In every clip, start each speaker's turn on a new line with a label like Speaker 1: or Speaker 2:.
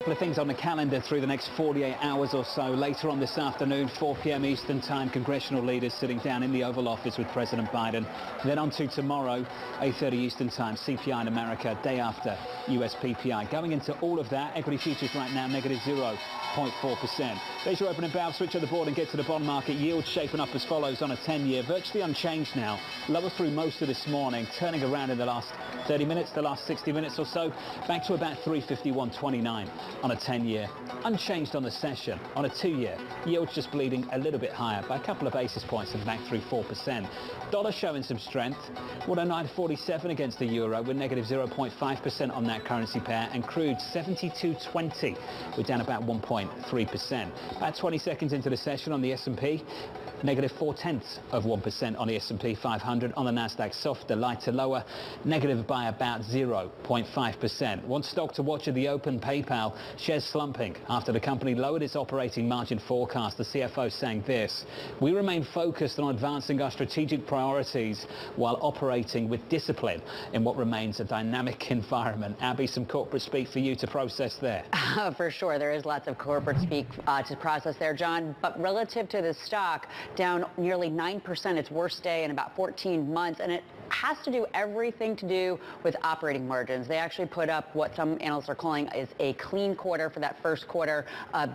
Speaker 1: Couple of things on the calendar through the next 48 hours or so. Later on this afternoon, 4 p.m. Eastern Time, congressional leaders sitting down in the Oval Office with President Biden. Then on to tomorrow, 8:30 Eastern Time, CPI in America, day after US PPI. Going into all of that, equity futures right now negative 0.4%. There's your opening bow. Switch on the board and get to the bond market. Yields shaping up as follows on a 10-year, virtually unchanged now. Lower through most of this morning, turning around in the last 30 minutes, the last 60 minutes or so, back to about 351.29 on a 10-year. Unchanged on the session. On a 2-year, yields just bleeding a little bit higher by a couple of basis points and back through 4%. Dollar showing some strength. 109.47 against the euro with negative 0.5% on that currency pair, and crude 72.20. We're down about 1.3%. About 20 seconds into the session on the S&P. Negative 0.4% on the S&P 500. On the Nasdaq, softer, lighter, lower, negative by about 0.5%. One stock to watch at the open, PayPal, shares slumping after the company lowered its operating margin forecast. The CFO saying this: "We remain focused on advancing our strategic priorities while operating with discipline in what remains a dynamic environment." Abby, some corporate speak for you to process there.
Speaker 2: For sure, there is lots of corporate speak to process there, John. But relative to the stock, down nearly 9%, its worst day in about 14 months, and it has to do everything to do with operating margins. They actually put up what some analysts are calling is a clean quarter for that first quarter,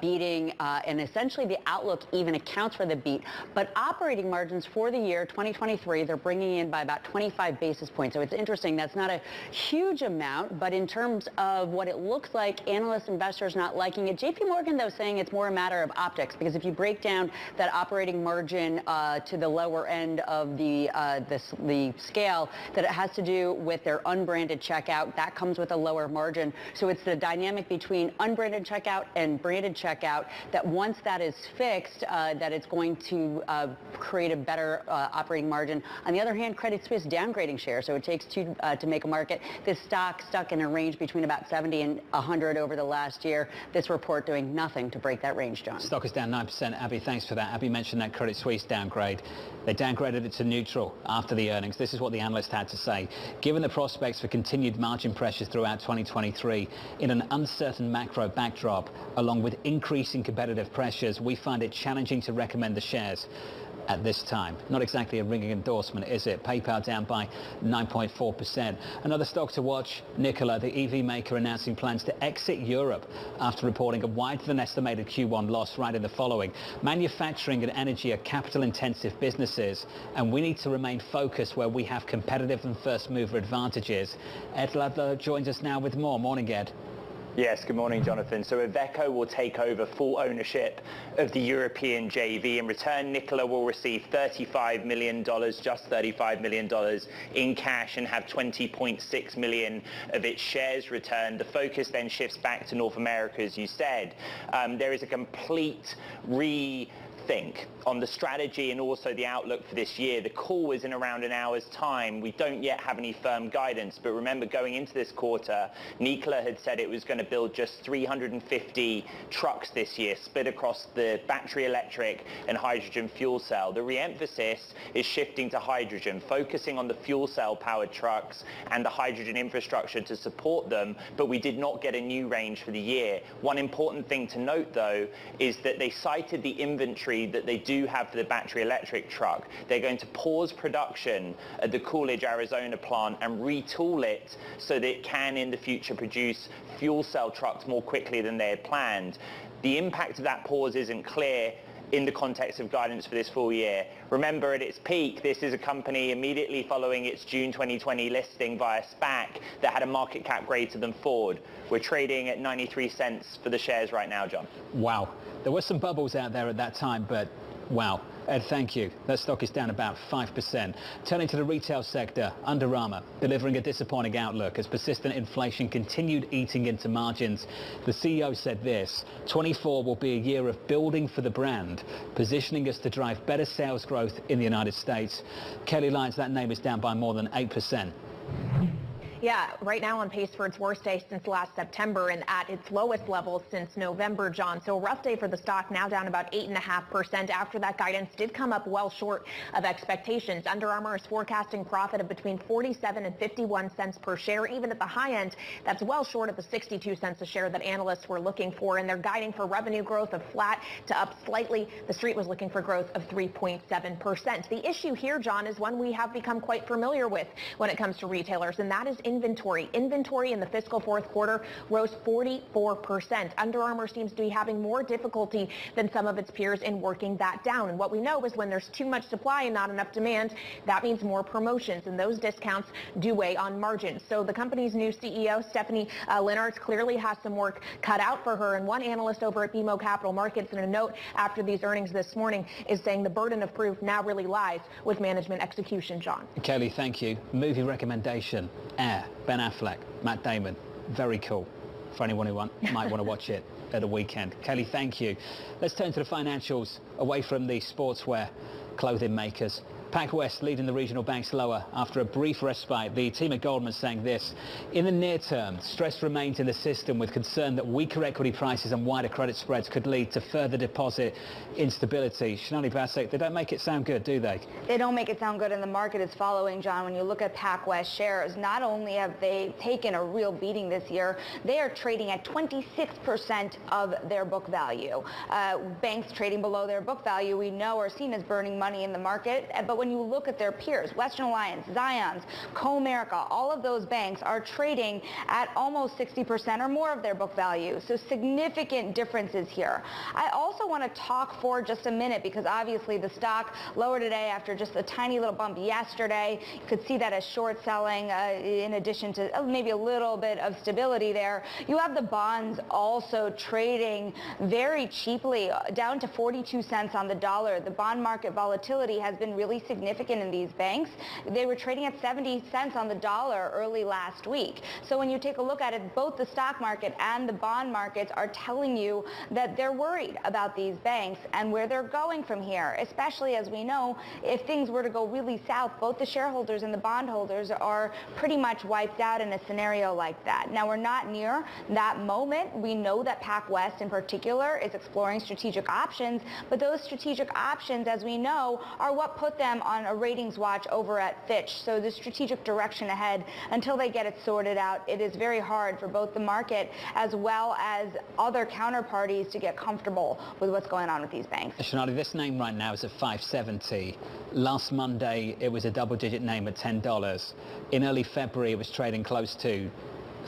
Speaker 2: beating, and essentially the outlook even accounts for the beat. But operating margins for the year 2023, they're bringing in by about 25 basis points. So it's interesting. That's not a huge amount, but in terms of what it looks like, analysts, investors not liking it. JP Morgan, though, saying it's more a matter of optics, because if you break down that operating margin to the lower end of the scale, that it has to do with their unbranded checkout. That comes with a lower margin. So it's the dynamic between unbranded checkout and branded checkout that once that is fixed, that it's going to create a better operating margin. On the other hand, Credit Suisse downgrading shares. So it takes two to make a market. This stock stuck in a range between about 70 and 100 over the last year. This report doing nothing to break that range, John.
Speaker 1: Stock is down 9%. Abby, thanks for that. Abby mentioned that Credit Suisse downgrade. They downgraded it to neutral after the earnings. This is what the analyst had to say. Given the prospects for continued margin pressures throughout 2023 in an uncertain macro backdrop, along with increasing competitive pressures, we find it challenging to recommend the shares at this time. Not exactly a ringing endorsement, is it? PayPal down by 9.4%. Another stock to watch, Nikola, the EV maker, announcing plans to exit Europe after reporting a wider than estimated Q1 loss right in the following. Manufacturing and energy are capital intensive businesses, and we need to remain focused where we have competitive and first mover advantages. Ed Ludlow joins us now with more. Morning, Ed.
Speaker 3: Yes, good morning, Jonathan. So Iveco will take over full ownership of the European JV. In return, Nikola will receive $35 million, just $35 million in cash, and have 20.6 million of its shares returned. The focus then shifts back to North America, as you said. There is a complete rethink on the strategy and also the outlook for this year. The call is in around an hour's time. We don't yet have any firm guidance, but remember, going into this quarter, Nikola had said it was going to build just 350 trucks this year, split across the battery electric and hydrogen fuel cell. The re-emphasis is shifting to hydrogen, focusing on the fuel cell powered trucks and the hydrogen infrastructure to support them, but we did not get a new range for the year. One important thing to note, though, is that they cited the inventory that they do have for the battery electric truck. They're going to pause production at the Coolidge, Arizona plant and retool it so that it can in the future produce fuel cell trucks more quickly than they had planned. The impact of that pause isn't clear in the context of guidance for this full year. Remember, at its peak, this is a company immediately following its June 2020 listing via SPAC that had a market cap greater than Ford. We're trading at 93 cents for the shares right now, John.
Speaker 1: Wow. There were some bubbles out there at that time, but wow. Ed, thank you. That stock is down about 5%. Turning to the retail sector, Under Armour delivering a disappointing outlook as persistent inflation continued eating into margins. The CEO said this: 24 will be a year of building for the brand, positioning us to drive better sales growth in the United States. Kelly Lyons, that name is down by more than 8%.
Speaker 4: Yeah, right now on pace for its worst day since last September and at its lowest level since November, John. So a rough day for the stock, now down about 8.5%. After that, guidance did come up well short of expectations. Under Armour is forecasting profit of between 47 and 51 cents per share. Even at the high end, that's well short of the 62 cents a share that analysts were looking for. And they're guiding for revenue growth of flat to up slightly. The street was looking for growth of 3.7%. The issue here, John, is one we have become quite familiar with when it comes to retailers, and that is inventory. Inventory in the fiscal fourth quarter rose 44%. Under Armour seems to be having more difficulty than some of its peers in working that down. And what we know is when there's too much supply and not enough demand, that means more promotions, and those discounts do weigh on margins. So the company's new CEO, Stephanie Linnartz, clearly has some work cut out for her. And one analyst over at BMO Capital Markets, in a note after these earnings this morning, is saying the burden of proof now really lies with management execution, John.
Speaker 1: Kelly, thank you. Movie recommendation, Air, Ben Affleck, Matt Damon. Very cool for anyone who might want to watch it at a weekend. Kelly, thank you. Let's turn to the financials, away from the sportswear clothing makers. PacWest leading the regional banks lower after a brief respite. The team at Goldman saying this: in the near term, stress remains in the system with concern that weaker equity prices and wider credit spreads could lead to further deposit instability. Shonali Bassett, they don't make it sound good, do they?
Speaker 5: They don't make it sound good, and the market is following, John. When you look at PacWest shares, not only have they taken a real beating this year, they are trading at 26% of their book value. Banks trading below their book value, we know, are seen as burning money in the market. But when you look at their peers, Western Alliance, Zions, Comerica, all of those banks are trading at almost 60% or more of their book value. So significant differences here. I also want to talk for just a minute, because obviously the stock lower today after just a tiny little bump yesterday. You could see that as short selling in addition to maybe a little bit of stability there. You have the bonds also trading very cheaply, down to 42 cents on the dollar. The bond market volatility has been really significant in these banks. They were trading at 70 cents on the dollar early last week. So when you take a look at it, both the stock market and the bond markets are telling you that they're worried about these banks and where they're going from here, especially as we know, if things were to go really south, both the shareholders and the bondholders are pretty much wiped out in a scenario like that. Now, we're not near that moment. We know that PacWest in particular is exploring strategic options, but those strategic options, as we know, are what put them on a ratings watch over at Fitch. So the strategic direction ahead, until they get it sorted out, it is very hard for both the market as well as other counterparties to get comfortable with what's going on with these banks.
Speaker 1: Shonali, this name right now is at 570. Last Monday, it was a double-digit name at $10. In early February, it was trading close to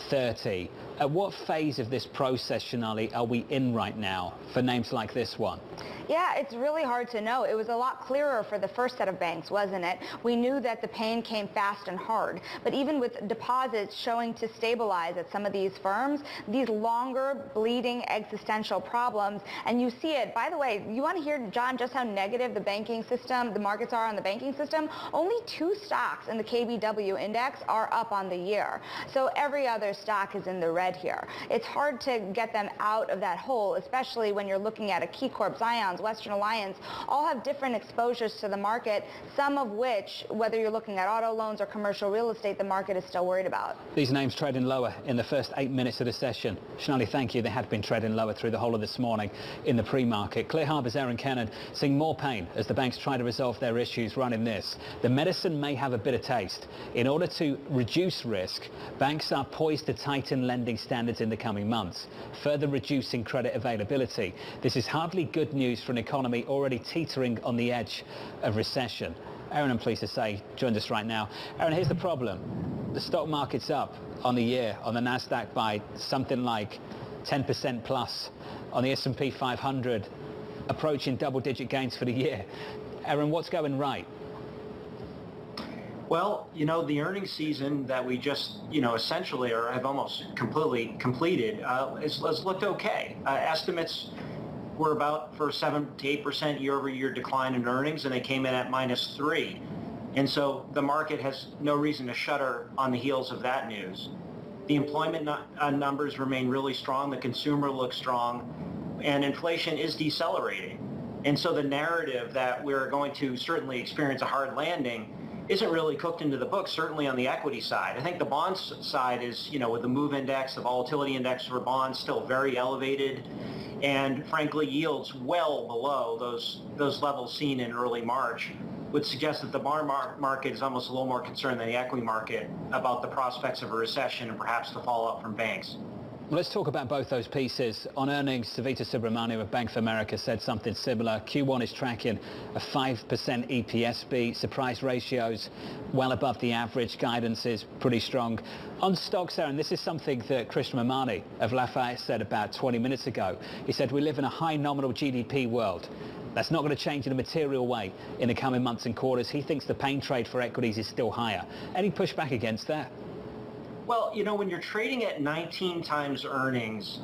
Speaker 1: 30. At what phase of this process, Shonali, are we in right now for names like this one?
Speaker 5: Yeah, it's really hard to know. It was a lot clearer for the first set of banks, wasn't it? We knew that the pain came fast and hard. But even with deposits showing to stabilize at some of these firms, these longer bleeding existential problems, and you see it. By the way, you want to hear, John, just how negative the banking system, the markets are on the banking system? Only 2 stocks in the KBW index are up on the year. So every other stock is in the red here. It's hard to get them out of that hole, especially when you're looking at a Key Corp, Zions, Western Alliance, all have different exposures to the market, some of which, whether you're looking at auto loans or commercial real estate, the market is still worried about.
Speaker 1: These names trading lower in the first 8 minutes of the session. Shonali, thank you. They had been trading lower through the whole of this morning in the pre-market. Clear Harbour's Aaron Kennard seeing more pain as the banks try to resolve their issues running this. The medicine may have a bitter taste. In order to reduce risk, banks are poised to tighten lending standards in the coming months, further reducing credit availability. This is hardly good news for an economy already teetering on the edge of recession. Aaron, I'm pleased to say, joined us right now. Aaron, here's the problem. The stock market's up on the year on the NASDAQ by something like 10% plus. On the S&P 500, approaching double-digit gains for the year. Aaron, what's going right?
Speaker 6: Well, the earnings season that we just, essentially have almost completely completed has looked okay. Estimates were about for 7 to 8% year-over-year decline in earnings, and they came in at -3. And so the market has no reason to shudder on the heels of that news. The employment numbers remain really strong. The consumer looks strong, and inflation is decelerating. And so the narrative that we're going to certainly experience a hard landing isn't really cooked into the book, certainly on the equity side. I think the bonds side is, with the MOVE index, the volatility index for bonds still very elevated, and frankly, yields well below those levels seen in early March would suggest that the bond market is almost a little more concerned than the equity market about the prospects of a recession and perhaps the fallout from banks.
Speaker 1: Well, let's talk about both those pieces. On earnings, Savita Subramanian of Bank of America said something similar. Q1 is tracking a 5% EPS beat. Surprise ratios well above the average. Guidance is pretty strong. On stocks, Aaron, this is something that Krishna Mamani of Lafayette said about 20 minutes ago. He said, we live in a high nominal GDP world. That's not going to change in a material way in the coming months and quarters. He thinks the pain trade for equities is still higher. Any pushback against that?
Speaker 6: Well, when you're trading at 19 times earnings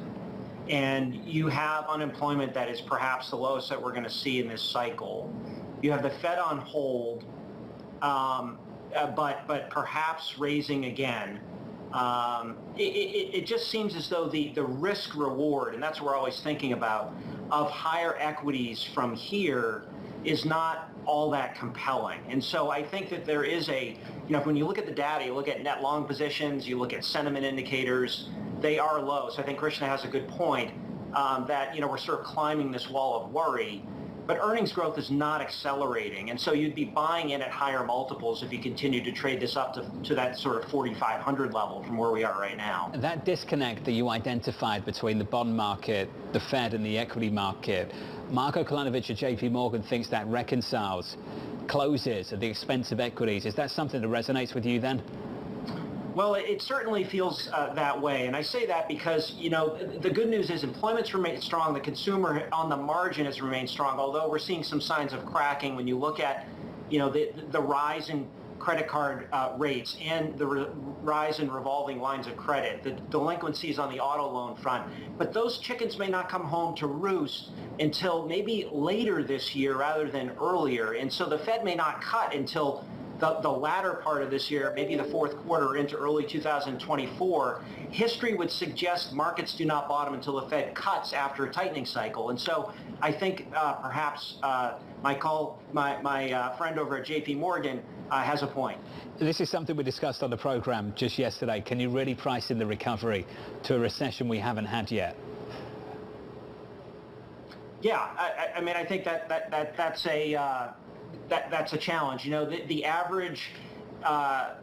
Speaker 6: and you have unemployment that is perhaps the lowest that we're going to see in this cycle, you have the Fed on hold, but perhaps raising again. It just seems as though the risk reward, and that's what we're always thinking about, of higher equities from here is not all that compelling. And so I think that there is when you look at the data, you look at net long positions, you look at sentiment indicators, they are low. So I think Krishna has a good point that, we're sort of climbing this wall of worry, but earnings growth is not accelerating. And so you'd be buying in at higher multiples if you continue to trade this up to that sort of 4,500 level from where we are right now.
Speaker 1: That disconnect that you identified between the bond market, the Fed and the equity market, Marko Kolanovic at JP Morgan thinks that reconciles, closes at the expense of equities. Is that something that resonates with you then?
Speaker 6: Well, it certainly feels that way. And I say that because, the good news is employment's remained strong. The consumer on the margin has remained strong, although we're seeing some signs of cracking when you look at, the rise in credit card rates and the rise in revolving lines of credit, the delinquencies on the auto loan front. But those chickens may not come home to roost until maybe later this year rather than earlier. And so the Fed may not cut until the latter part of this year, maybe the fourth quarter into early 2024. History would suggest markets do not bottom until the Fed cuts after a tightening cycle. And so I think perhaps my friend over at JP Morgan has a point.
Speaker 1: This is something we discussed on the program just yesterday. Can you really price in the recovery to a recession we haven't had yet?
Speaker 6: Yeah, I mean, I think that's a challenge. The average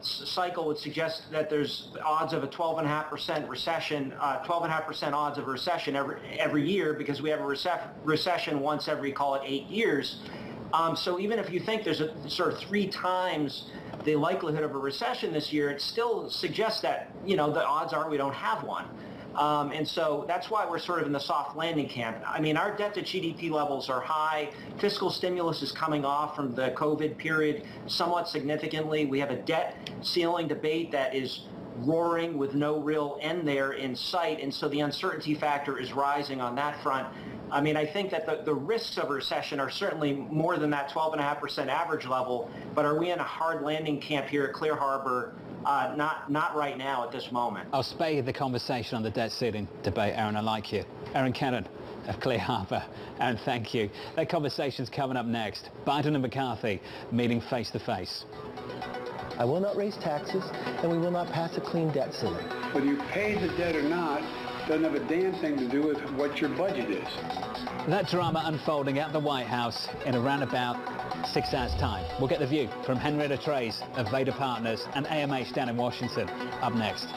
Speaker 6: cycle would suggest that there's odds of a 12.5% recession, 12.5% odds of a recession every year, because we have a recession once every, call it 8 years. So even if you think there's a sort of 3 times the likelihood of a recession this year, it still suggests that, the odds are we don't have one. And so that's why we're sort of in the soft landing camp. I mean, our debt to GDP levels are high. Fiscal stimulus is coming off from the COVID period somewhat significantly. We have a debt ceiling debate that is roaring with no real end there in sight. And so the uncertainty factor is rising on that front. I mean, I think that the risks of a recession are certainly more than that 12.5% average level. But are we in a hard landing camp here at Clear Harbor? Not right now at this moment.
Speaker 1: I'll spare you the conversation on the debt ceiling debate, Aaron. I like you. Aaron Cannon of Clear Harbor. Aaron, thank you. That conversation's coming up next. Biden and McCarthy meeting face to face.
Speaker 7: I will not raise taxes, and we will not pass a clean debt ceiling.
Speaker 8: Whether you pay the debt or not doesn't have a damn thing to do with what your budget is.
Speaker 1: That drama unfolding at the White House in around about 6 hours' time. We'll get the view from Henrietta Trays of Vader Partners and AMH down in Washington up next.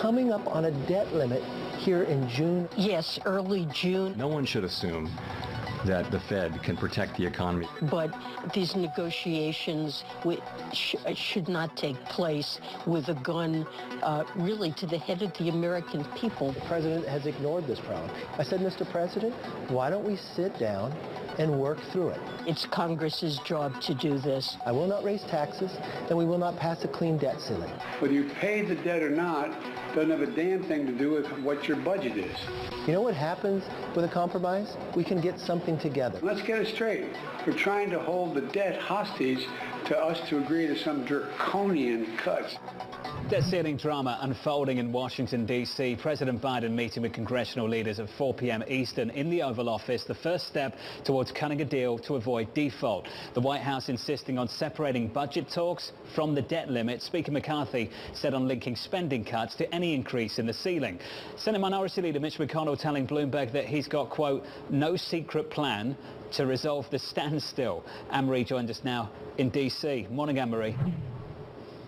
Speaker 7: coming up on a debt limit here in June.
Speaker 9: Yes, early June.
Speaker 10: No one should assume that the Fed can protect the economy.
Speaker 9: But these negotiations should not take place with a gun really to the head of the American people.
Speaker 7: The president has ignored this problem. I said, Mr. President, why don't we sit down and work through it?
Speaker 9: It's Congress's job to do this.
Speaker 7: I will not raise taxes, and we will not pass a clean debt ceiling.
Speaker 8: Whether you pay the debt or not doesn't have a damn thing to do with what your budget is.
Speaker 7: You know what happens with a compromise? We can get something together.
Speaker 8: Let's get it straight. We're trying to hold the debt hostage to us to agree to some draconian cuts.
Speaker 1: Debt ceiling drama unfolding in Washington, D.C. President Biden meeting with congressional leaders at 4 p.m. Eastern in the Oval Office, the first step towards cutting a deal to avoid default. The White House insisting on separating budget talks from the debt limit. Speaker McCarthy said on linking spending cuts to any increase in the ceiling. Senate Minority Leader Mitch McConnell telling Bloomberg that he's got, quote, no secret plan to resolve the standstill. Anne-Marie joined us now in D.C. Morning, Anne-Marie.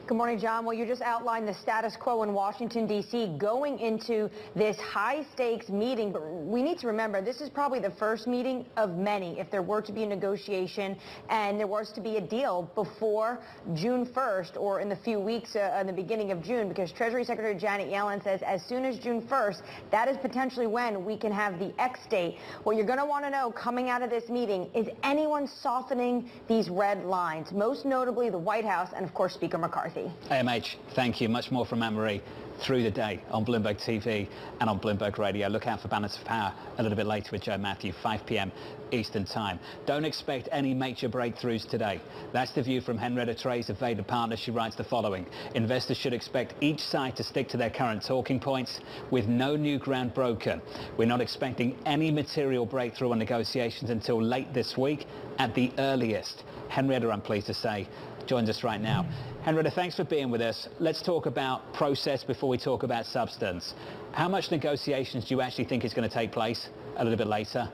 Speaker 11: Good morning, John. Well, you just outlined the status quo in Washington, D.C. going into this high-stakes meeting. But we need to remember, this is probably the first meeting of many if there were to be a negotiation and there was to be a deal before June 1st or in the few weeks in the beginning of June, because Treasury Secretary Janet Yellen says as soon as June 1st, that is potentially when we can have the X date. What you're going to want to know coming out of this meeting is anyone softening these red lines, most notably the White House and, of course, Speaker McCarthy.
Speaker 1: AMH, thank you. Much more from Anne-Marie through the day on Bloomberg TV and on Bloomberg Radio. Look out for Balance of Power a little bit later with Joe Matthew, 5 p.m. Eastern Time. Don't expect any major breakthroughs today. That's the view from Henrietta Trey's of Vader Partners. She writes the following. Investors should expect each side to stick to their current talking points with no new ground broken. We're not expecting any material breakthrough on negotiations until late this week at the earliest. Henrietta, I'm pleased to say, joins us right now. Henrietta, thanks for being with us. Let's talk about process before we talk about substance. How much negotiations do you actually think is going to take place a little bit later?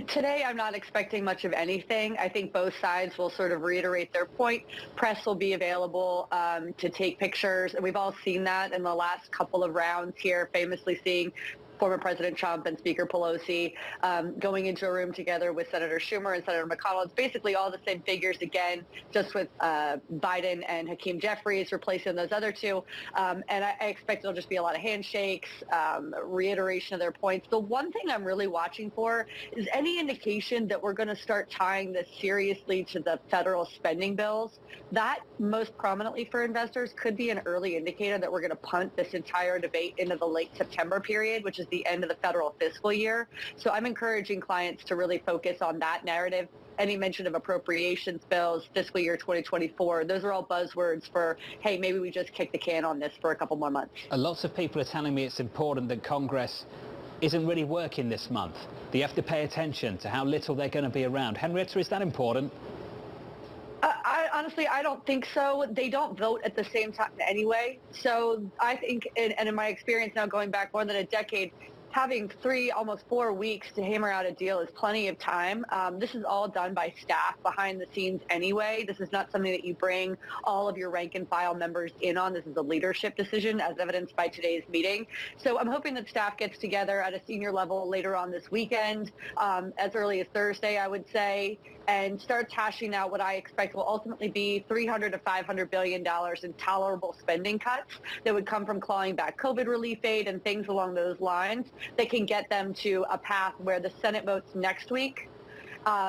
Speaker 2: Today, I'm not expecting much of anything. I think both sides will sort of reiterate their point. Press will be available to take pictures. And we've all seen that in the last couple of rounds here, famously seeing former President Trump and Speaker Pelosi going into a room together with Senator Schumer and Senator McConnell. It's basically all the same figures again, just with Biden and Hakeem Jeffries replacing those other two. And I expect it'll just be a lot of handshakes, reiteration of their points. The one thing I'm really watching for is any indication that we're going to start tying this seriously to the federal spending bills. That, most prominently for investors, could be an early indicator that we're going to punt this entire debate into the late September period, which is the end of the federal fiscal year. So I'm encouraging clients to really focus on that narrative. Any mention of appropriations bills, fiscal year 2024, those are all buzzwords for, hey, maybe we just kick the can on this for a couple more months.
Speaker 1: Lots of people are telling me it's important that Congress isn't really working this month. That you have to pay attention to how little they're going to be around. Henrietta, is that important?
Speaker 2: Honestly, I don't think so. They don't vote at the same time anyway. So I think, and in my experience now going back more than a decade, having 3, almost 4 weeks to hammer out a deal is plenty of time. This is all done by staff behind the scenes anyway. This is not something that you bring all of your rank and file members in on. This is a leadership decision as evidenced by today's meeting. So I'm hoping that staff gets together at a senior level later on this weekend, as early as Thursday, I would say, and starts hashing out what I expect will ultimately be $300 to $500 billion in tolerable spending cuts that would come from clawing back COVID relief aid and things along those lines that can get them to a path where the Senate votes next week,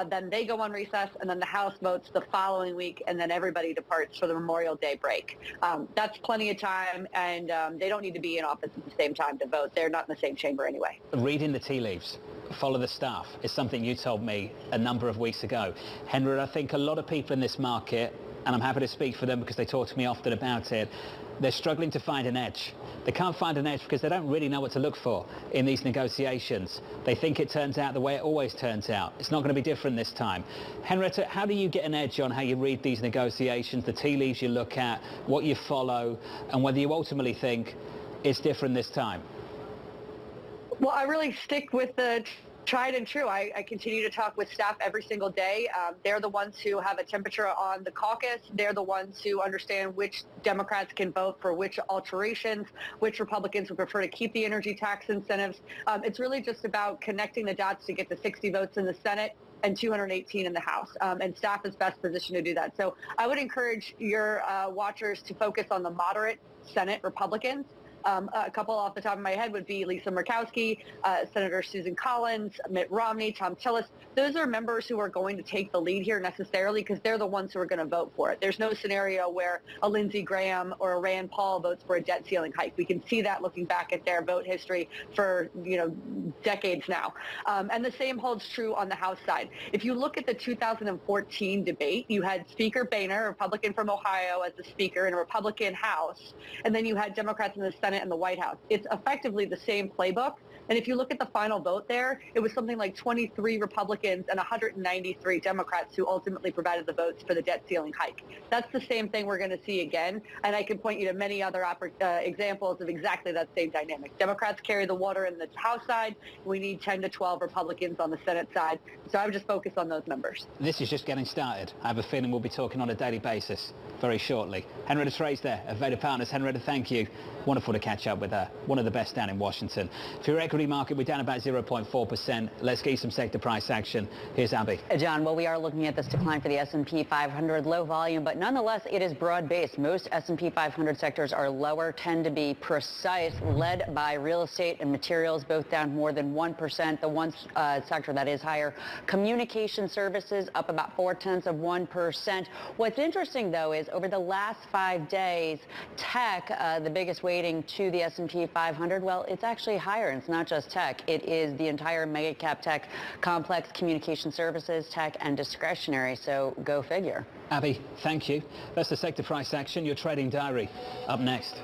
Speaker 2: then they go on recess, and then the House votes the following week, and then everybody departs for the Memorial Day break. That's plenty of time, and they don't need to be in office at the same time to vote. They're not in the same chamber anyway.
Speaker 1: Reading the tea leaves, follow the staff, is something you told me a number of weeks ago. Henry, I think a lot of people in this market, and I'm happy to speak for them because they talk to me often about it, they're struggling to find an edge. They can't find an edge because they don't really know what to look for in these negotiations. They think it turns out the way it always turns out. It's not going to be different this time. Henrietta, how do you get an edge on how you read these negotiations, the tea leaves you look at, what you follow, and whether you ultimately think it's different this time?
Speaker 2: Well, I really stick with the Tried and true. I continue to talk with staff every single day. They're the ones who have a temperature on the caucus. They're the ones who understand which Democrats can vote for which alterations, which Republicans would prefer to keep the energy tax incentives. It's really just about connecting the dots to get the 60 votes in the Senate and 218 in the House, and staff is best positioned to do that. So I would encourage your watchers to focus on the moderate Senate Republicans. A couple off the top of my head would be Lisa Murkowski, Senator Susan Collins, Mitt Romney, Tom Tillis. Those are members who are going to take the lead here necessarily because they're the ones who are going to vote for it. There's no scenario where a Lindsey Graham or a Rand Paul votes for a debt ceiling hike. We can see that looking back at their vote history for decades now. And the same holds true on the House side. If you look at the 2014 debate, you had Speaker Boehner, a Republican from Ohio, as the Speaker in a Republican House, and then you had Democrats in the Senate and the White House. It's effectively the same playbook. And if you look at the final vote there, it was something like 23 Republicans and 193 Democrats who ultimately provided the votes for the debt ceiling hike. That's the same thing we're going to see again. And I can point you to many other examples of exactly that same dynamic. Democrats carry the water in the House side. We need 10 to 12 Republicans on the Senate side. So I would just focus on those members.
Speaker 1: This is just getting started. I have a feeling we'll be talking on a daily basis very shortly. Henrietta Trey's there, of Veda Partners. Henrietta, thank you. Wonderful to catch up with her. One of the best down in Washington. For your equity market, we're down about 0.4%. Let's get some sector price action. Here's Abby.
Speaker 2: John, well, we are looking at this decline for the S&P 500, low volume, but nonetheless, it is broad-based. Most S&P 500 sectors are lower, tend to be precise, led by real estate and materials, both down more than 1%. The one sector that is higher, communication services, up about 0.4%. What's interesting, though, is over the last 5 days, tech, the biggest weighting to the S&P 500, well, it's actually higher, and it's not just tech. It is the entire mega cap tech complex, communication services, tech, and discretionary. So go figure.
Speaker 1: Abby, thank you. That's the sector price action. Your trading diary up next.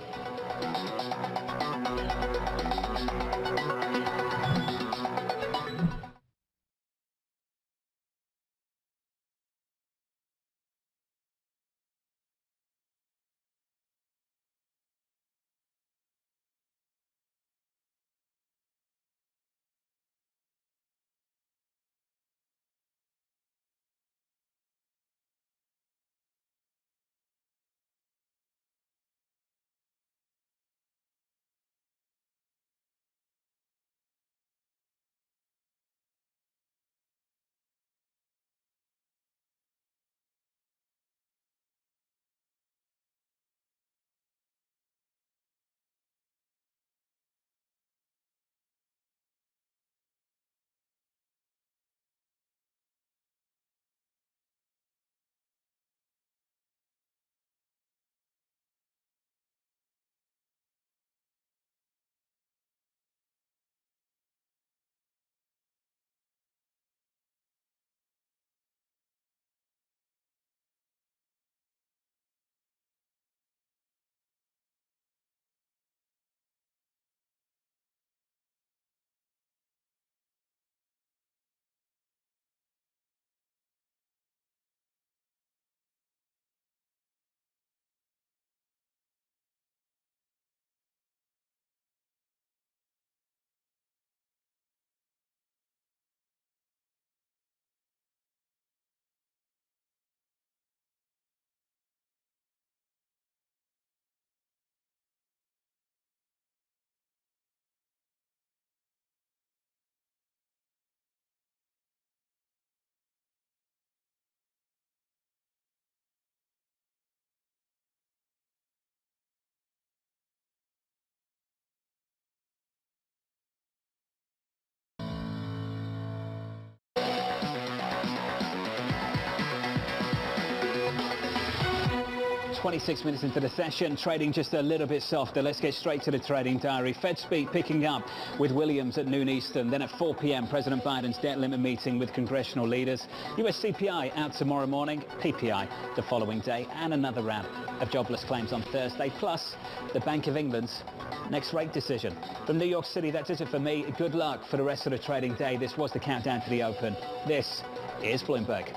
Speaker 1: .26 minutes into the session, trading just a little bit softer. Let's get straight to the trading diary. Fed speak picking up with Williams at noon Eastern. Then at 4 p.m, President Biden's debt limit meeting with congressional leaders. US CPI out tomorrow morning, PPI the following day, and another round of jobless claims on Thursday. Plus, the Bank of England's next rate decision. From New York City, that is it for me. Good luck for the rest of the trading day. This was the countdown to the open. This is Bloomberg.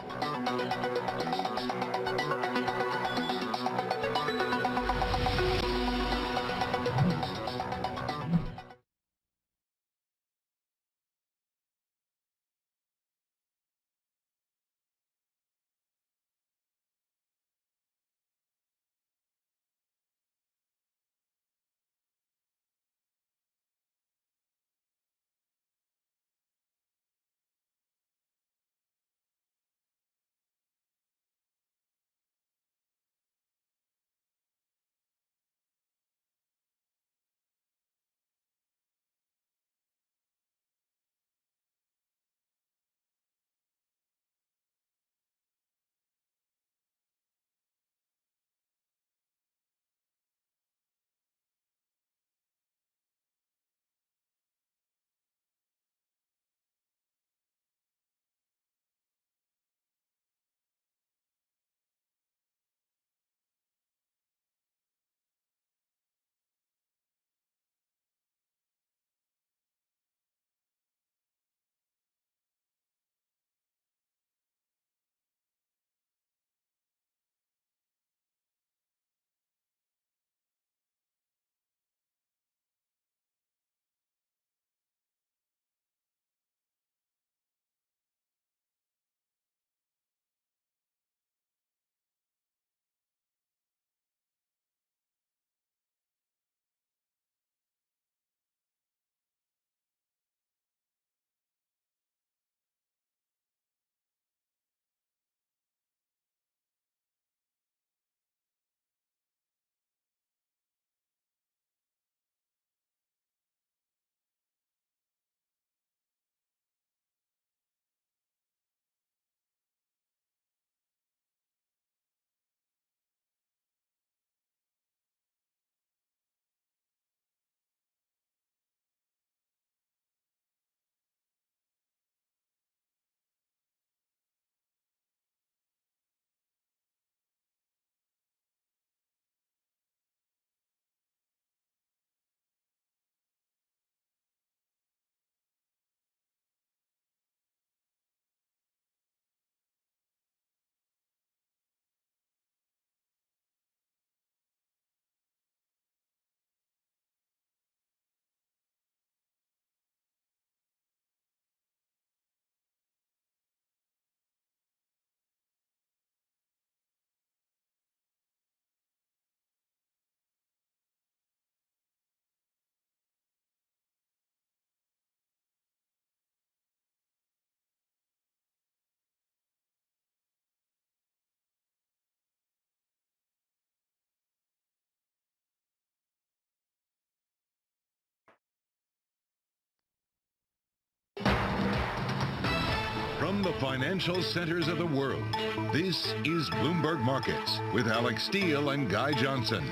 Speaker 12: financial centers of the world. This is Bloomberg Markets with Alex Steele and Guy Johnson.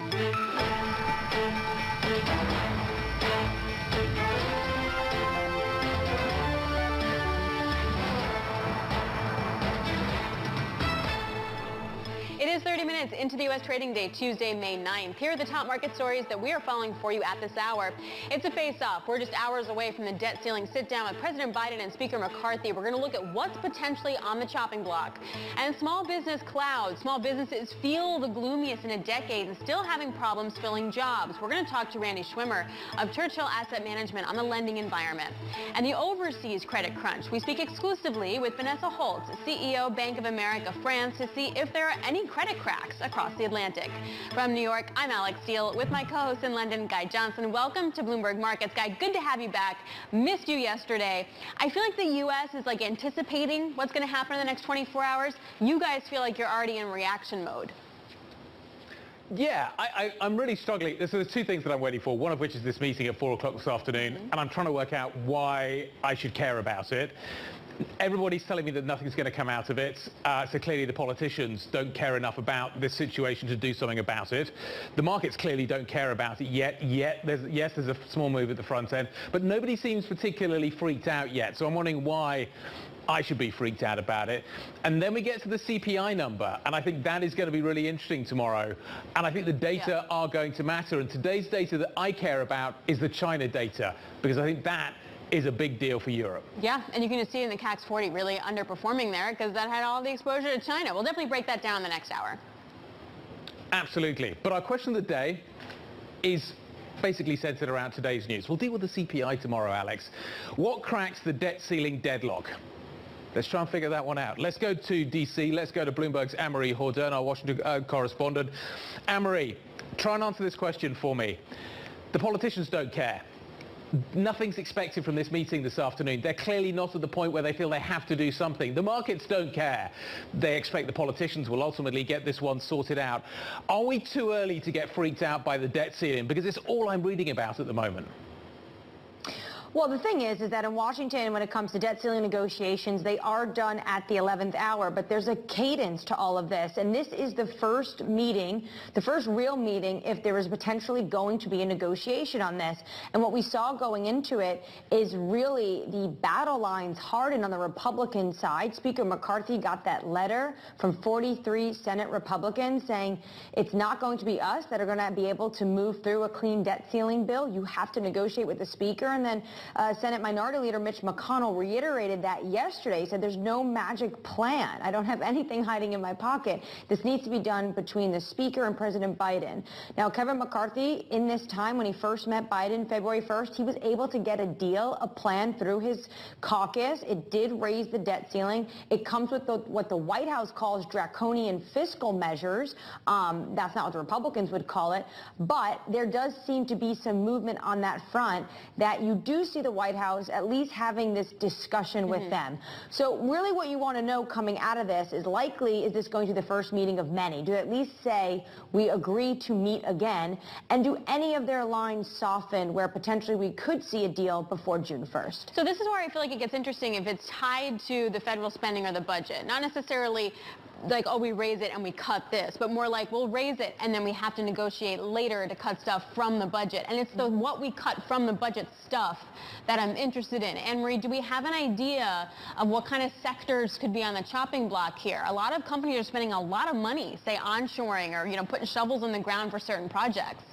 Speaker 13: It is 30 minutes into the U.S. trading day, Tuesday, May 9th. Here are the top market stories that we are following for you at this hour. It's a face-off. We're just hours away from the debt ceiling sit-down with President Biden and Speaker McCarthy. We're going to look at what's potentially on the chopping block. And small business clouds. Small businesses feel the gloomiest in a decade and still having problems filling jobs. We're going to talk to Randy Schwimmer of Churchill Asset Management on the lending environment. And the overseas credit crunch. We speak exclusively with Vanessa Holtz, CEO, Bank of America, France, to see if there are any credit cracks across the Atlantic. From New York, I'm Alex Steele with my co-host in London, Guy Johnson. Welcome to Bloomberg Markets. Guy, good to have you back. Missed you yesterday. I feel like the U.S. is like anticipating what's going to happen in the next 24 hours. You guys feel like you're already in reaction mode.
Speaker 14: Yeah, I'm really struggling. There's two things that I'm waiting for, one of which is this meeting at 4 o'clock this afternoon, and I'm trying to work out why I should care about it. Everybody's telling me that nothing's going to come out of it, so clearly the politicians don't care enough about this situation to do something about it. The markets clearly don't care about it yet. There's a small move at the front end, but nobody seems particularly freaked out yet, so I'm wondering why I should be freaked out about it. And then we get to the CPI number, and I think that is going to be really interesting tomorrow. And I think the data are going to matter, and today's data that I care about is the China data, because I think that is a big deal for Europe.
Speaker 13: Yeah, and you can just see in the CAC 40 really underperforming there because that had all the exposure to China. We'll definitely break that down in the next hour.
Speaker 14: Absolutely. But our question of the day is basically centered around today's news. We'll deal with the CPI tomorrow, Alex. What cracks the debt ceiling deadlock? Let's try and figure that one out. Let's go to D.C. Let's go to Bloomberg's Anne-Marie Jourdain, our Washington correspondent. Anne-Marie, try and answer this question for me. The politicians don't care. Nothing's expected from this meeting this afternoon. They're clearly not at the point where they feel they have to do something. The markets don't care. They expect the politicians will ultimately get this one sorted out. Are we too early to get freaked out by the debt ceiling? Because it's all I'm reading about at the moment.
Speaker 11: Well, the thing is that in Washington, when it comes to debt ceiling negotiations, they are done at the 11th hour, but there's a cadence to all of this. And this is the first meeting, the first real meeting, if there is potentially going to be a negotiation on this. And what we saw going into it is really the battle lines hardened on the Republican side. Speaker McCarthy got that letter from 43 Senate Republicans saying it's not going to be us that are going to be able to move through a clean debt ceiling bill. You have to negotiate with the Speaker. And then Senate Minority Leader Mitch McConnell reiterated that yesterday. He said there's no magic plan. I don't have anything hiding in my pocket. This needs to be done between the Speaker and President Biden. Now, Kevin McCarthy, in this time when he first met Biden February 1st, he was able to get a deal, a plan through his caucus. It did raise the debt ceiling. It comes with what the White House calls draconian fiscal measures. That's not what the Republicans would call it. But there does seem to be some movement on that front that you do see the White House at least having this discussion with them. So really what you want to know coming out of this is likely, is this going to be the first meeting of many? Do they at least say we agree to meet again? And do any of their lines soften where potentially we could see a deal before June 1st?
Speaker 13: So this is where I feel like it gets interesting if it's tied to the federal spending or the budget. Not necessarily like, oh, we raise it and we cut this, but more like we'll raise it and then we have to negotiate later to cut stuff from the budget. And it's the what we cut from the budget stuff that I'm interested in. Anne-Marie, do we have an idea of what kind of sectors could be on the chopping block here? A lot of companies are spending a lot of money, say onshoring or, putting shovels in the ground for certain projects.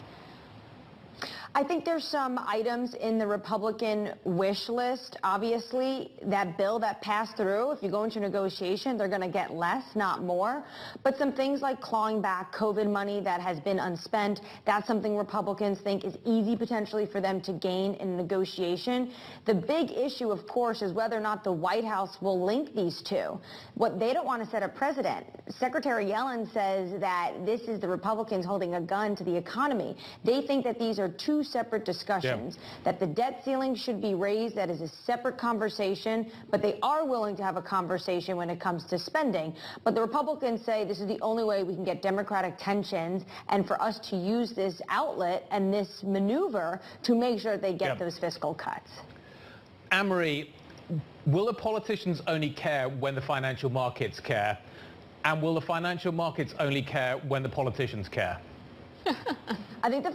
Speaker 11: I think there's some items in the Republican wish list. Obviously, that bill that passed through, if you go into negotiation, they're going to get less, not more. But some things like clawing back COVID money that has been unspent, that's something Republicans think is easy potentially for them to gain in negotiation. The big issue, of course, is whether or not the White House will link these two. What they don't want to set a precedent. Secretary Yellen says that this is the Republicans holding a gun to the economy. They think that these are two separate discussions, that the debt ceiling should be raised, that is a separate conversation, but they are willing to have a conversation when it comes to spending. But the Republicans say this is the only way we can get Democratic tensions and for us to use this outlet and this maneuver to make sure that they get those fiscal cuts.
Speaker 14: Anne-Marie, will the politicians only care when the financial markets care? And will the financial markets only care when the politicians care?
Speaker 11: I think the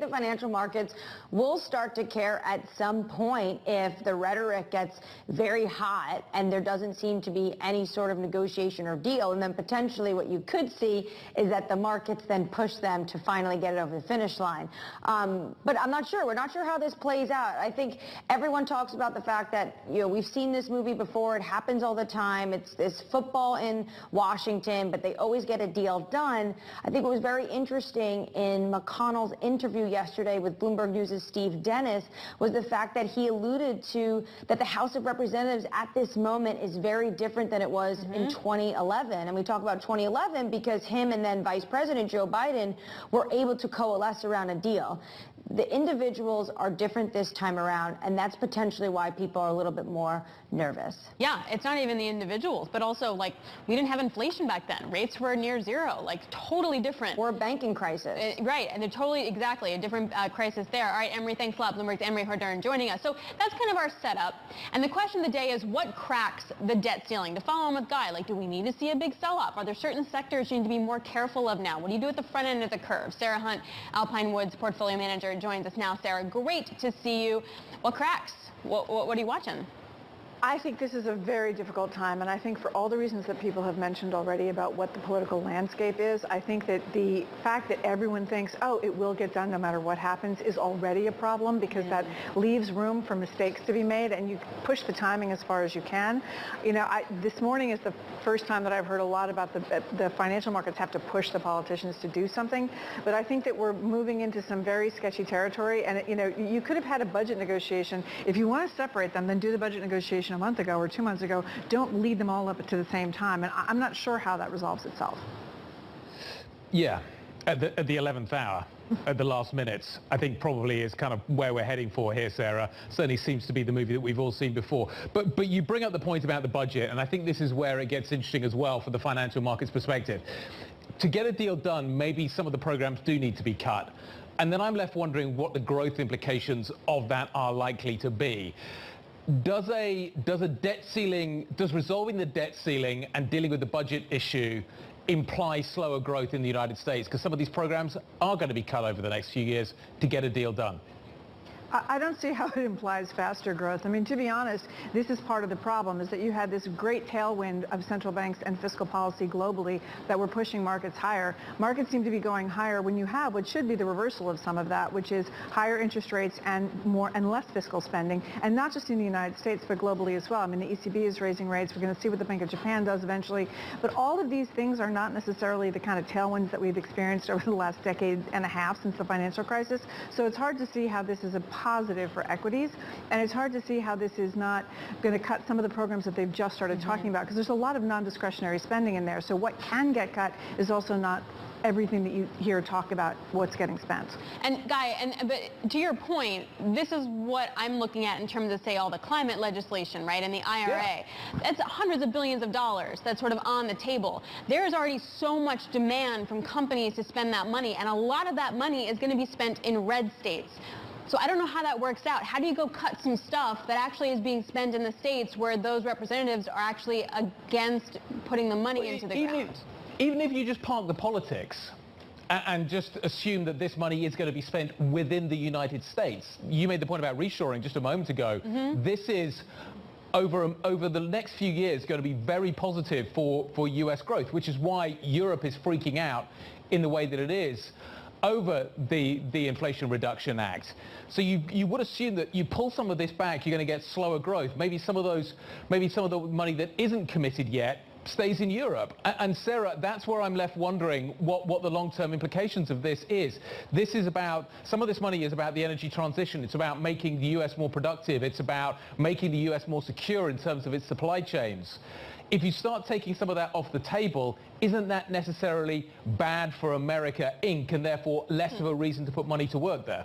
Speaker 11: financial markets will start to care at some point if the rhetoric gets very hot and there doesn't seem to be any sort of negotiation or deal. And then potentially what you could see is that the markets then push them to finally get it over the finish line. But I'm not sure. We're not sure how this plays out. I think everyone talks about the fact that, we've seen this movie before. It happens all the time. It's this football in Washington, but they always get a deal done. I think it was very interesting in McConnell's interview yesterday with Bloomberg News' Steve Dennis was the fact that he alluded to that the House of Representatives at this moment is very different than it was in 2011. And we talk about 2011 because him and then Vice President Joe Biden were able to coalesce around a deal. The individuals are different this time around, and that's potentially why people are a little bit more nervous.
Speaker 13: Yeah, it's not even the individuals, but also, we didn't have inflation back then. Rates were near zero, totally different.
Speaker 11: Or a banking crisis.
Speaker 13: Right, and they're totally, exactly, a different crisis there. All right, Emery, thanks a lot. Bloomberg's Emery Hardarn joining us. So that's kind of our setup. And the question of the day is, what cracks the debt ceiling? To follow on with Guy, do we need to see a big sell-off? Are there certain sectors you need to be more careful of now? What do you do at the front end of the curve? Sarah Hunt, Alpine Woods portfolio manager, joins us now. Sarah, great to see you. What cracks? What are you watching?
Speaker 15: I think this is a very difficult time, and I think for all the reasons that people have mentioned already about what the political landscape is, I think that the fact that everyone thinks, oh, it will get done no matter what happens is already a problem because that leaves room for mistakes to be made, and you push the timing as far as you can. This morning is the first time that I've heard a lot about the financial markets have to push the politicians to do something, but I think that we're moving into some very sketchy territory, and you could have had a budget negotiation. If you want to separate them, then do the budget negotiation a month ago or 2 months ago. Don't lead them all up to the same time, and I'm not sure how that resolves itself.
Speaker 14: Yeah, at the 11th hour, at the last minutes, I think probably is kind of where we're heading for here, Sarah. Certainly seems to be the movie that we've all seen before. But you bring up the point about the budget, and I think this is where it gets interesting as well from the financial markets perspective. To get a deal done, maybe some of the programs do need to be cut. And then I'm left wondering what the growth implications of that are likely to be. Does resolving the debt ceiling and dealing with the budget issue imply slower growth in the United States? Because some of these programs are going to be cut over the next few years to get a deal done.
Speaker 15: I don't see how it implies faster growth. I mean, to be honest, this is part of the problem, is that you had this great tailwind of central banks and fiscal policy globally that were pushing markets higher. Markets seem to be going higher when you have what should be the reversal of some of that, which is higher interest rates and more and less fiscal spending, and not just in the United States, but globally as well. I mean, the ECB is raising rates. We're going to see what the Bank of Japan does eventually. But all of these things are not necessarily the kind of tailwinds that we've experienced over the last decade and a half since the financial crisis. So it's hard to see how this is a positive for equities, and it's hard to see how this is not going to cut some of the programs that they've just started talking about, because there's a lot of non-discretionary spending in there. So what can get cut is also not everything that you hear talk about what's getting spent.
Speaker 13: And Guy, but to your point, this is what I'm looking at in terms of, say, all the climate legislation, right, and the IRA. Yeah. That's hundreds of billions of dollars that's sort of on the table. There's already so much demand from companies to spend that money, and a lot of that money is going to be spent in red states. So I don't know how that works out. How do you go cut some stuff that actually is being spent in the states where those representatives are actually against putting the money into the ground?
Speaker 14: Even if you just park the politics and just assume that this money is going to be spent within the United States. You made the point about reshoring just a moment ago. This is over the next few years going to be very positive for US growth, which is why Europe is freaking out in the way that it is over the Inflation Reduction Act. So you would assume that you pull some of this back, you're going to get slower growth. Maybe some of the money that isn't committed yet stays in Europe. And Sarah, that's where I'm left wondering what the long-term implications of this is. This is about, some of this money is about the energy transition. It's about making the US more productive. It's about making the US more secure in terms of its supply chains. If you start taking some of that off the table, isn't that necessarily bad for America Inc. and therefore less of a reason to put money to work there?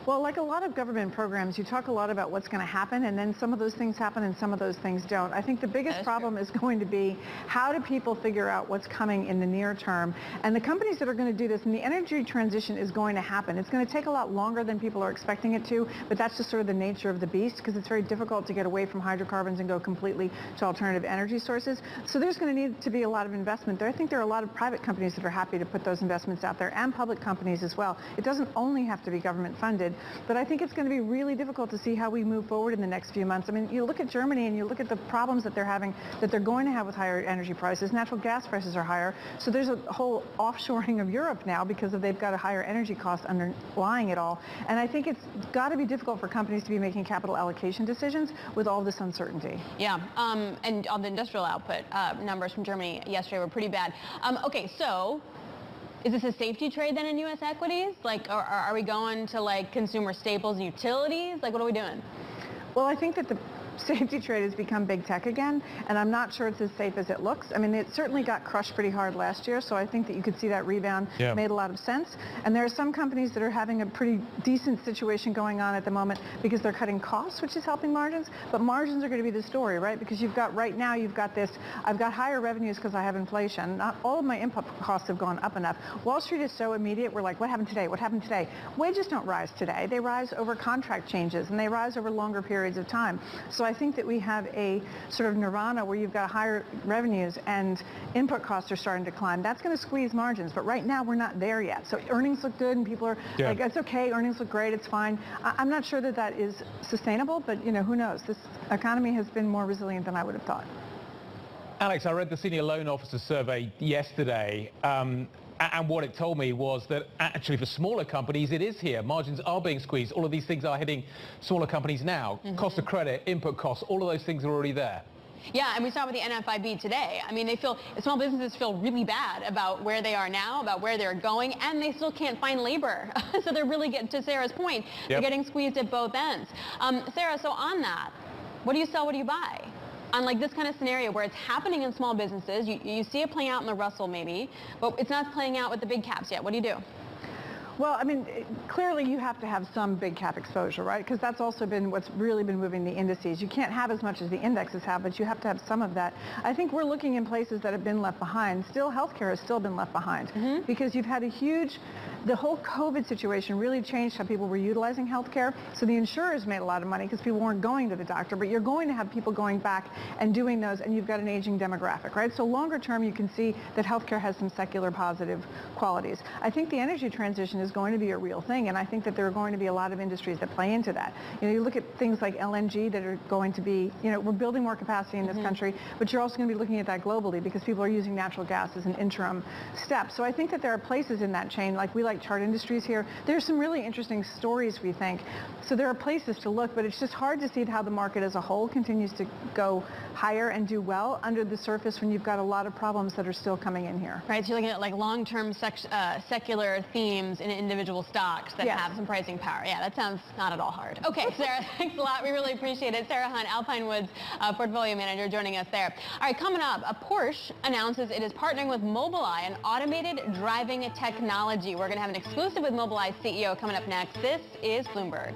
Speaker 15: Well, like a lot of government programs, you talk a lot about what's going to happen, and then some of those things happen and some of those things don't. I think the biggest problem is going to be how do people figure out what's coming in the near term, and the companies that are going to do this, and the energy transition is going to happen. It's going to take a lot longer than people are expecting it to, but that's just sort of the nature of the beast, because it's very difficult to get away from hydrocarbons and go completely to alternative energy sources. So there's going to need to be a lot of investment there. I think there are a lot of private companies that are happy to put those investments out there, and public companies as well. It doesn't only have to be government funded. But I think it's going to be really difficult to see how we move forward in the next few months. I mean, you look at Germany and you look at the problems that they're having, that they're going to have with higher energy prices. Natural gas prices are higher. So there's a whole offshoring of Europe now because they've got a higher energy cost underlying it all. And I think it's got to be difficult for companies to be making capital allocation decisions with all this uncertainty.
Speaker 13: Yeah, and on the industrial output, numbers from Germany yesterday were pretty bad. Okay, so is this a safety trade then in U.S. equities? Like, are we going to like consumer staples and utilities? Like, what are we doing?
Speaker 15: Well, I think that the safety trade has become big tech again, and I'm not sure it's as safe as it looks. I mean, it certainly got crushed pretty hard last year, so I think that you could see that rebound made a lot of sense. And there are some companies that are having a pretty decent situation going on at the moment because they're cutting costs, which is helping margins, but margins are going to be the story, right? Because you've got, right now, you've got this, I've got higher revenues because I have inflation. Not all of my input costs have gone up enough. Wall Street is so immediate. We're like, what happened today? What happened today? Wages don't rise today. They rise over contract changes, and they rise over longer periods of time. So I think that we have a sort of nirvana where you've got higher revenues and input costs are starting to climb. That's going to squeeze margins, but right now we're not there yet. So earnings look good and people are like, it's okay, earnings look great, it's fine. I'm not sure that that is sustainable, but you know, who knows? This economy has been more resilient than I would have thought.
Speaker 14: Alex, I read the Senior Loan Officer survey yesterday. And what it told me was that actually for smaller companies, it is here. Margins are being squeezed. All of these things are hitting smaller companies now. Cost of credit, input costs, all of those things are already there.
Speaker 13: Yeah, and we saw with the NFIB today. I mean, small businesses feel really bad about where they are now, about where they're going, and they still can't find labor. So they're really getting, to Sarah's point, they're getting squeezed at both ends. Sarah, so on that, what do you sell, what do you buy? On like this kind of scenario where it's happening in small businesses, you see it playing out in the Russell maybe, but it's not playing out with the big caps yet. What do you do?
Speaker 15: Well, I mean, clearly you have to have some big cap exposure, right? Because that's also been what's really been moving the indices. You can't have as much as the indexes have, but you have to have some of that. I think we're looking in places that have been left behind. Still, healthcare has still been left behind because you've had the whole COVID situation really changed how people were utilizing healthcare. So the insurers made a lot of money because people weren't going to the doctor, but you're going to have people going back and doing those, and you've got an aging demographic, right? So longer term, you can see that healthcare has some secular positive qualities. I think the energy transition is going to be a real thing, and I think that there are going to be a lot of industries that play into that. You know, you look at things like LNG that are going to be, you know, we're building more capacity in this country, but you're also going to be looking at that globally because people are using natural gas as an interim step. So I think that there are places in that chain, like we like Chart Industries here. There's some really interesting stories, we think. So there are places to look, but it's just hard to see how the market as a whole continues to go higher and do well under the surface when you've got a lot of problems that are still coming in here.
Speaker 13: Right, so you're looking at like long-term secular themes in individual stocks that have some pricing power. Yeah, that sounds not at all hard. Okay, Sarah, thanks a lot. We really appreciate it. Sarah Hunt, Alpine Woods portfolio manager, joining us there. All right, coming up, Porsche announces it is partnering with Mobileye, an automated driving technology. We're going to have an exclusive with Mobileye's CEO coming up next. This is Bloomberg.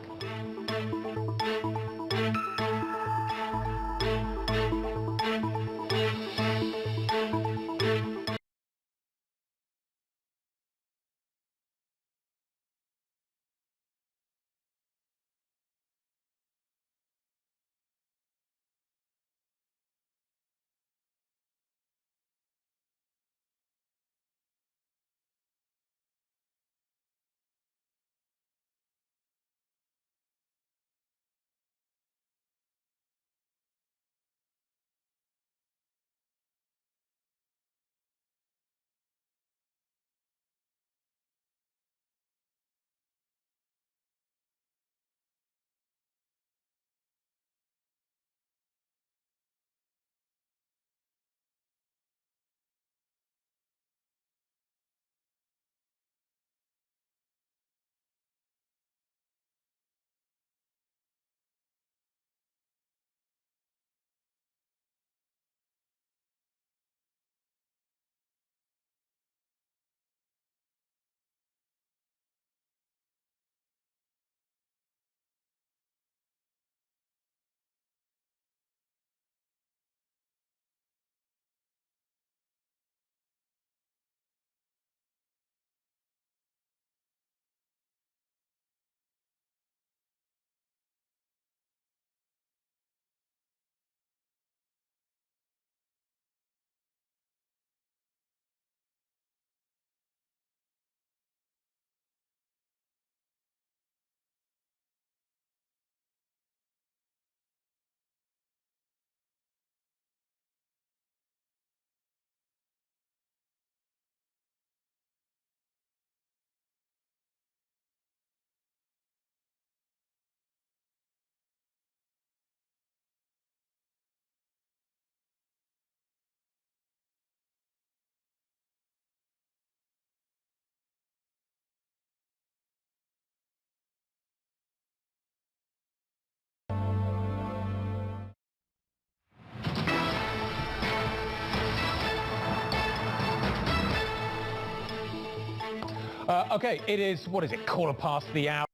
Speaker 14: Okay, it is, what is it, quarter past the hour.